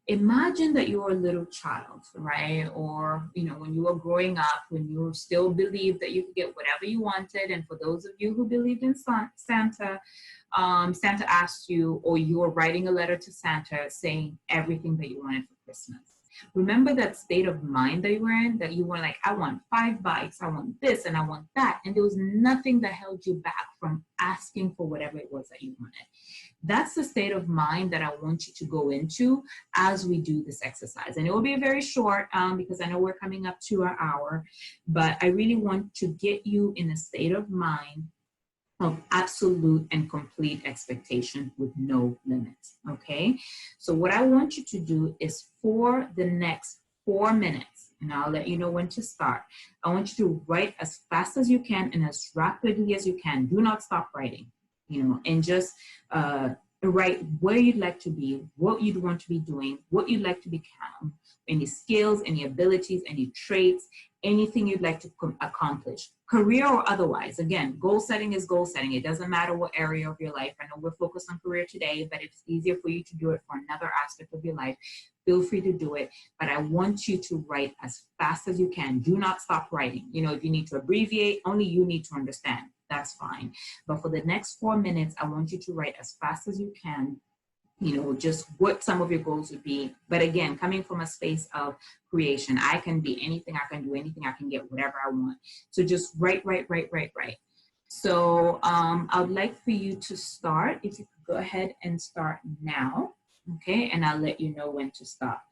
imagine that you're a little child, right? Or, you know, when you were growing up, when you still believed that you could get whatever you wanted. And for those of you who believed in Santa, Santa asked you, or you were writing a letter to Santa saying everything that you wanted for Christmas. Remember that state of mind that you were in, that you were like, I want 5 bikes, I want this, and I want that. And there was nothing that held you back from asking for whatever it was that you wanted. That's the state of mind that I want you to go into as we do this exercise. And it will be very short because I know we're coming up to our hour, but I really want to get you in a state of mind of absolute and complete expectation with no limits, okay? So what I want you to do is for the next 4 minutes, and I'll let you know when to start, I want you to write as fast as you can and as rapidly as you can. Do not stop writing, you know, and just write where you'd like to be, what you'd want to be doing, what you'd like to become, any skills, any abilities, any traits, anything you'd like to accomplish, career or otherwise. Again, goal setting is goal setting. It doesn't matter what area of your life. I know we're focused on career today, but if it's easier for you to do it for another aspect of your life, feel free to do it. But I want you to write as fast as you can. Do not stop writing. You know, if you need to abbreviate, only you need to understand. That's fine. But for the next 4 minutes, I want you to write as fast as you can, you know, just what some of your goals would be. But again, coming from a space of creation, I can be anything, I can do anything, I can get whatever I want. So just write. So I would like for you to start. If you could go ahead and start now, okay? And I'll let you know when to stop.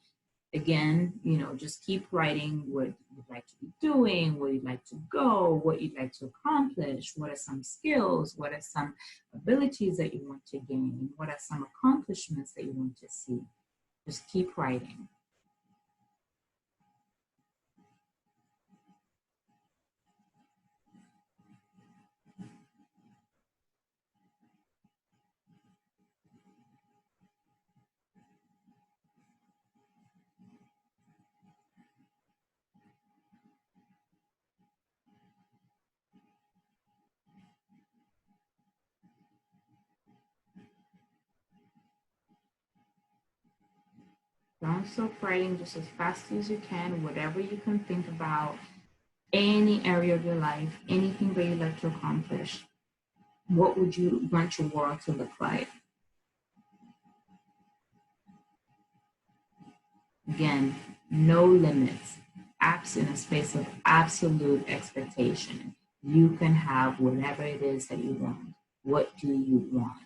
Again, you know, just keep writing what you'd like to be doing, where you'd like to go, what you'd like to accomplish, what are some skills, what are some abilities that you want to gain, what are some accomplishments that you want to see. Just keep writing. Don't stop writing, just as fast as you can, whatever you can think about, any area of your life, anything that you'd like to accomplish. What would you want your world to look like? Again, no limits. Apps in a space of absolute expectation. You can have whatever it is that you want. What do you want?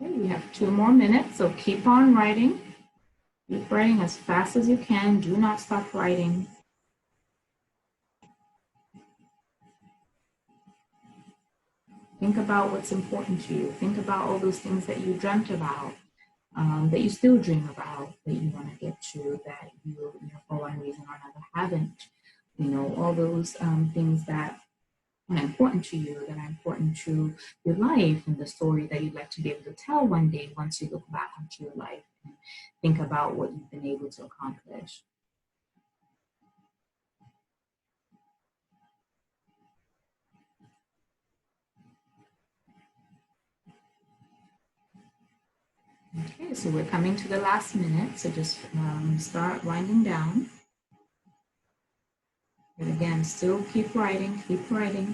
Okay, we have 2 more minutes, so keep on writing. Keep writing as fast as you can. Do not stop writing. Think about what's important to you. Think about all those things that you dreamt about, that you still dream about, that you want to get to, that you for one reason or another haven't. All those things that are important to you, that are important to your life and the story that you'd like to be able to tell one day once you look back onto your life and think about what you've been able to accomplish. Okay, so we're coming to the last minute, so just start winding down. And again, still keep writing, keep writing.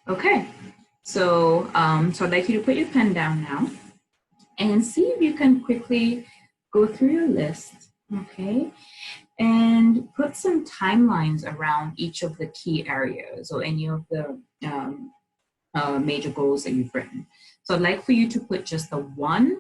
Okay, so I'd like you to put your pen down now and see if you can quickly go through your list, okay? And put some timelines around each of the key areas or any of the major goals that you've written. So I'd like for you to put just a 1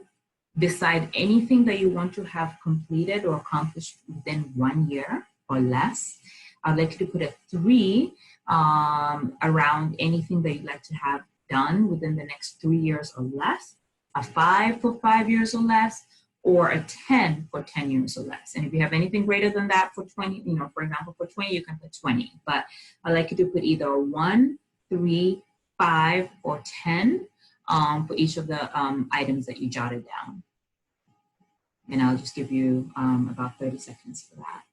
beside anything that you want to have completed or accomplished within 1 year or less. I'd like you to put a 3 around anything that you'd like to have done within the next 3 years or less, a 5 for 5 years or less, or a 10 for 10 years or less. And if you have anything greater than that for 20, for example, for 20, you can put 20. But I'd like you to put either a 1, 3, 5, or 10 for each of the items that you jotted down. And I'll just give you about 30 seconds for that.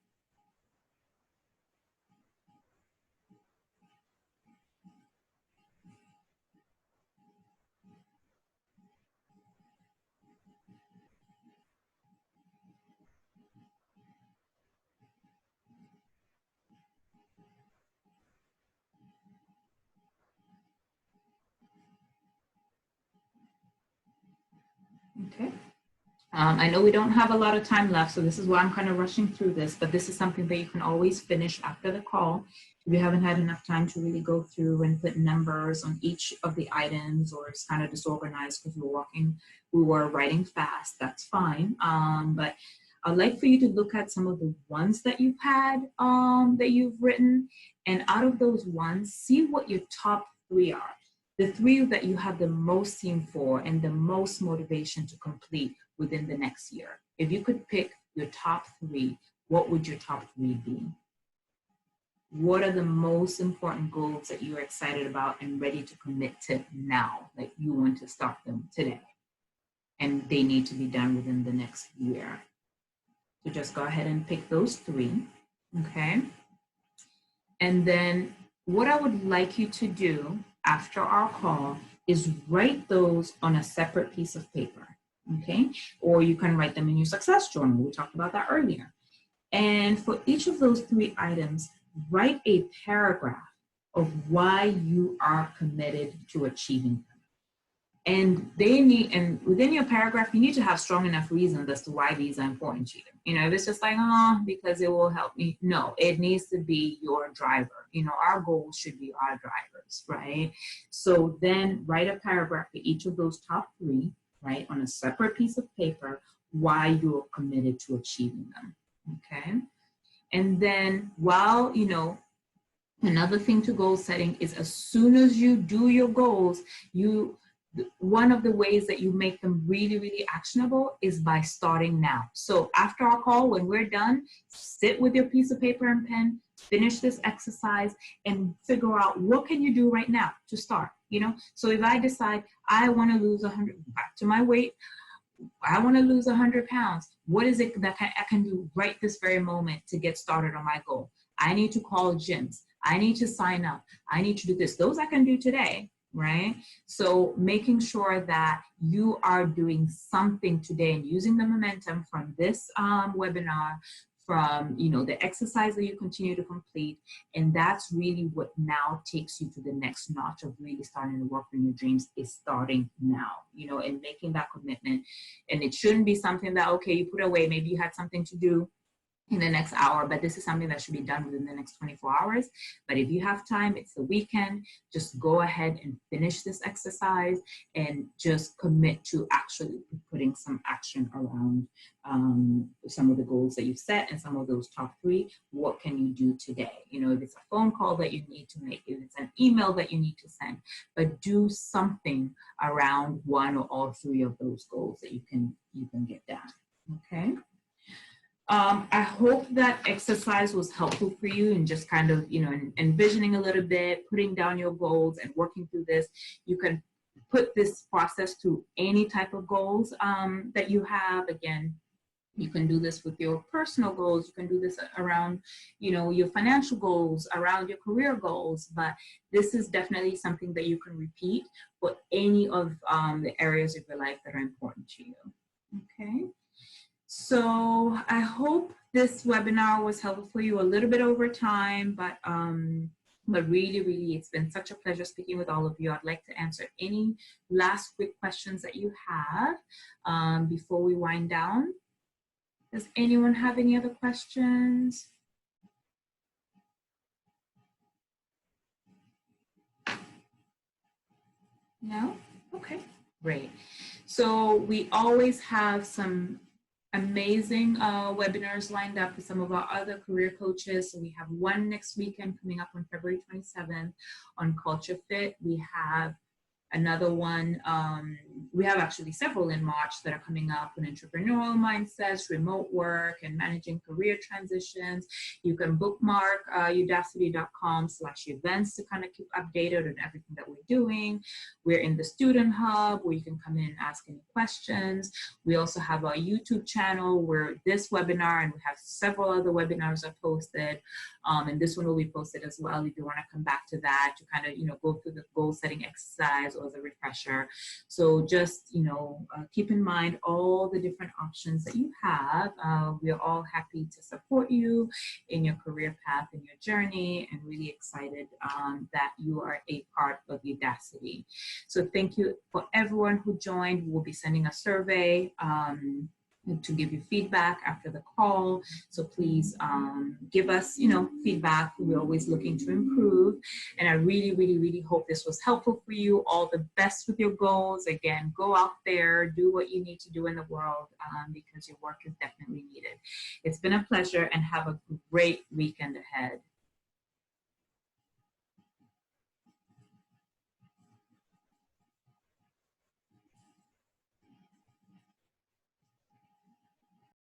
Okay. I know we don't have a lot of time left, so this is why I'm kind of rushing through this, but this is something that you can always finish after the call. If you haven't had enough time to really go through and put numbers on each of the items, or it's kind of disorganized because we were writing fast, that's fine. But I'd like for you to look at some of the ones that you've had, that you've written, and out of those ones, see what your top 3 are. The 3 that you have the most steam for and the most motivation to complete within the next year. If you could pick your top 3, what would your top 3 be? What are the most important goals that you're excited about and ready to commit to now? Like you want to start them today and they need to be done within the next year. So just go ahead and pick those 3, okay? And then what I would like you to do after our call is write those on a separate piece of paper, okay? Or you can write them in your success journal. We talked about that earlier. And for each of those 3 items, write a paragraph of why you are committed to achieving them. And they need, and within your paragraph, you need to have strong enough reasons as to why these are important to you. You know, if it's just like, oh, because it will help me. No, it needs to be your driver. You know, our goals should be our drivers, right? So then write a paragraph for each of those top 3, right, on a separate piece of paper, why you're committed to achieving them, okay? And then while, you know, another thing to goal setting is as soon as you do your goals, one of the ways that you make them really, really actionable is by starting now. So after our call, when we're done, sit with your piece of paper and pen, finish this exercise and figure out what can you do right now to start, you know? So if I decide I want to lose 100, back to my weight, I want to lose 100 pounds. What is it that I can do right this very moment to get started on my goal? I need to call gyms. I need to sign up. I need to do this. Those I can do today, right? So making sure that you are doing something today and using the momentum from this webinar, from, you know, the exercise that you continue to complete. And that's really what now takes you to the next notch of really starting to work on your dreams, is starting now, you know, and making that commitment. And it shouldn't be something that, okay, you put away, maybe you had something to do in the next hour, but this is something that should be done within the next 24 hours. But if you have time, it's the weekend, just go ahead and finish this exercise and just commit to actually putting some action around some of the goals that you've set and some of those top 3. What can you do today? You know, if it's a phone call that you need to make, if it's an email that you need to send, but do something around one or all 3 of those goals that you can get done, okay? I hope that exercise was helpful for you and just kind of, you know, envisioning a little bit, putting down your goals and working through this. You can put this process through any type of goals that you have. Again, you can do this with your personal goals. You can do this around, you know, your financial goals, around your career goals. But this is definitely something that you can repeat for any of the areas of your life that are important to you. Okay. So I hope this webinar was helpful for you, a little bit over time, but really, really, it's been such a pleasure speaking with all of you. I'd like to answer any last quick questions that you have before we wind down. Does anyone have any other questions? No? Okay, great. So we always have some amazing webinars lined up with some of our other career coaches. So we have one next weekend coming up on February 27th on Culture Fit. We have another one, we have actually several in March that are coming up on entrepreneurial mindsets, remote work, and managing career transitions. You can bookmark udacity.com/events to kind of keep updated on everything that we're doing. We're in the Student Hub where you can come in and ask any questions. We also have our YouTube channel where this webinar and we have several other webinars are posted. And this one will be posted as well if you want to come back to that to kind of, you know, go through the goal setting exercise or as a refresher. So just, you know, keep in mind all the different options that you have. We are all happy to support you in your career path and your journey, and really excited that you are a part of Udacity. So thank you for everyone who joined. We'll be sending a survey to give you feedback after the call. So please give us, you know, feedback. We're always looking to improve. And I really, really, really hope this was helpful for you. All the best with your goals. Again, go out there, do what you need to do in the world because your work is definitely needed. It's been a pleasure and have a great weekend ahead.